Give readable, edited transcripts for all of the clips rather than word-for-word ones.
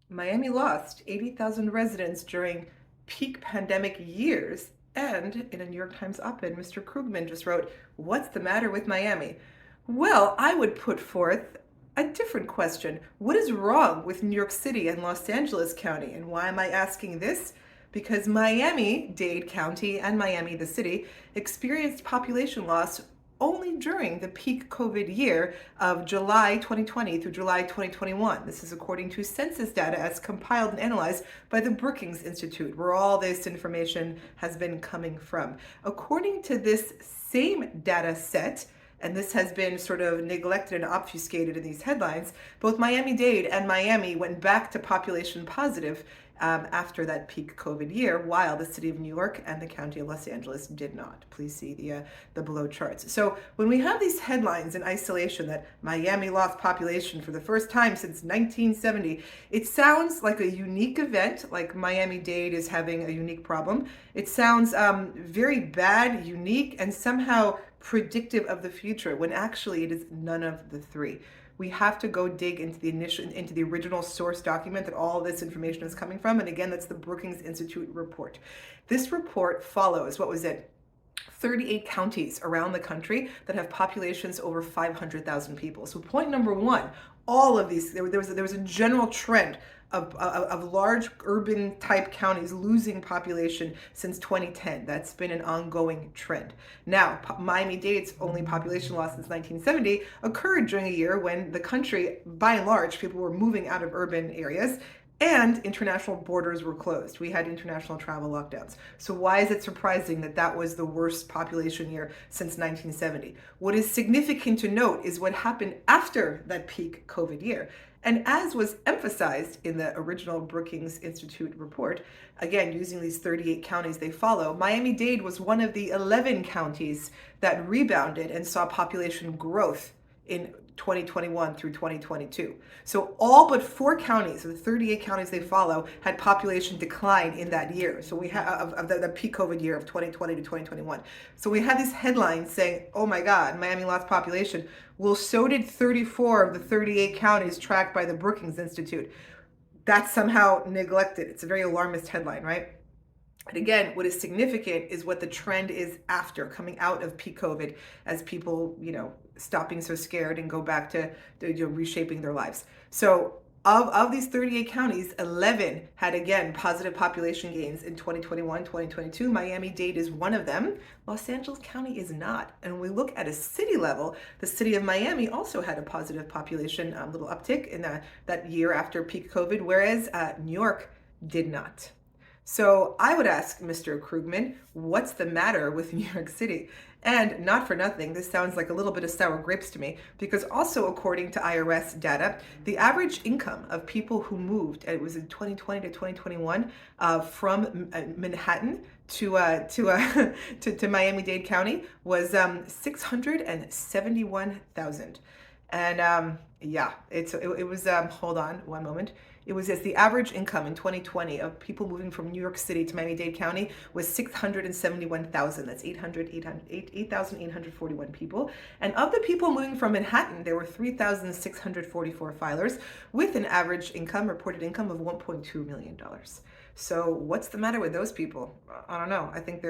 Miami lost 80,000 residents during peak pandemic years. And in a New York Times op-ed, Mr. Krugman just wrote, "What's the matter with Miami?" Well, I would put forth a different question. What is wrong with New York City and Los Angeles County? And why am I asking this? Because Miami-Dade County and Miami, the city, experienced population loss only during the peak COVID year of July 2020 through July 2021. This is according to census data as compiled and analyzed by the Brookings Institute, where all this information has been coming from. According to this same data set, and this has been sort of neglected and obfuscated in these headlines, both Miami-Dade and Miami went back to population positive after that peak COVID year, while the city of New York and the county of Los Angeles did not. Please see the below charts. So when we have these headlines in isolation that Miami lost population for the first time since 1970, it sounds like a unique event, like Miami-Dade is having a unique problem. It sounds very bad, unique, and somehow predictive of the future, when actually it is none of the three. We have to go dig into the original source document that all this information is coming from. And again, that's the Brookings Institute report. This report follows, what was it? 38 counties around the country that have populations over 500,000 people. So point number one, all of these, there was a general trend of large urban type counties losing population since 2010. That's been an ongoing trend. Now, Miami-Dade's only population loss since 1970 occurred during a year when the country, by and large, people were moving out of urban areas and international borders were closed. We had international travel lockdowns. So why is it surprising that that was the worst population year since 1970? What is significant to note is what happened after that peak COVID year. And as was emphasized in the original Brookings Institute report, again, using these 38 counties they follow, Miami-Dade was one of the 11 counties that rebounded and saw population growth in 2021 through 2022. So all but 4 counties of the 38 counties they follow had population decline in that year. So we have of the peak COVID year of 2020 to 2021. So we had these headlines saying, "Oh my God, Miami lost population." Well, so did 34 of the 38 counties tracked by the Brookings Institute. That's somehow neglected. It's a very alarmist headline, right? And again, what is significant is what the trend is after coming out of peak COVID, as people, stop being so scared and go back to reshaping their lives. So of these 38 counties, 11 had, again, positive population gains in 2021, 2022. Miami-Dade is one of them. Los Angeles County is not. And when we look at a city level, the city of Miami also had a positive population, little uptick in that year after peak COVID, whereas New York did not. So I would ask Mr. Krugman, what's the matter with New York City? And not for nothing, this sounds like a little bit of sour grapes to me, because also according to IRS data, the average income of people who moved, it was in 2020 to 2021, from Manhattan to Miami-Dade County was 671,000. And yeah, it was, hold on one moment. It was as the average income in 2020 of people moving from New York City to Miami-Dade County was 671,000. That's 8,841 people. And of the people moving from Manhattan, there were 3,644 filers with an average income, reported income of $1.2 million. So what's the matter with those people? I don't know. I think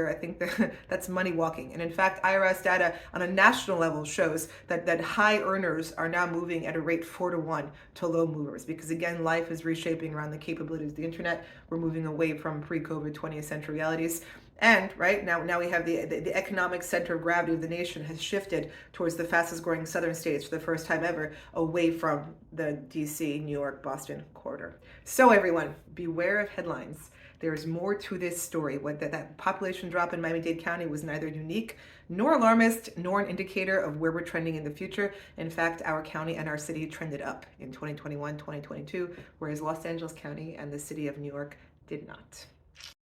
that's money walking. And in fact, IRS data on a national level shows that high earners are now moving at a rate 4-to-1 to low movers, because again, life is reshaping around the capabilities of the internet. We're moving away from pre-COVID 20th century realities. And right now we have the economic center of gravity of the nation has shifted towards the fastest growing southern states for the first time ever, away from the DC, New York, Boston corridor. So everyone, beware of headlines. There's more to this story. That population drop in Miami-Dade County was neither unique nor alarmist nor an indicator of where we're trending in the future. In fact, our county and our city trended up in 2021, 2022, whereas Los Angeles County and the city of New York did not.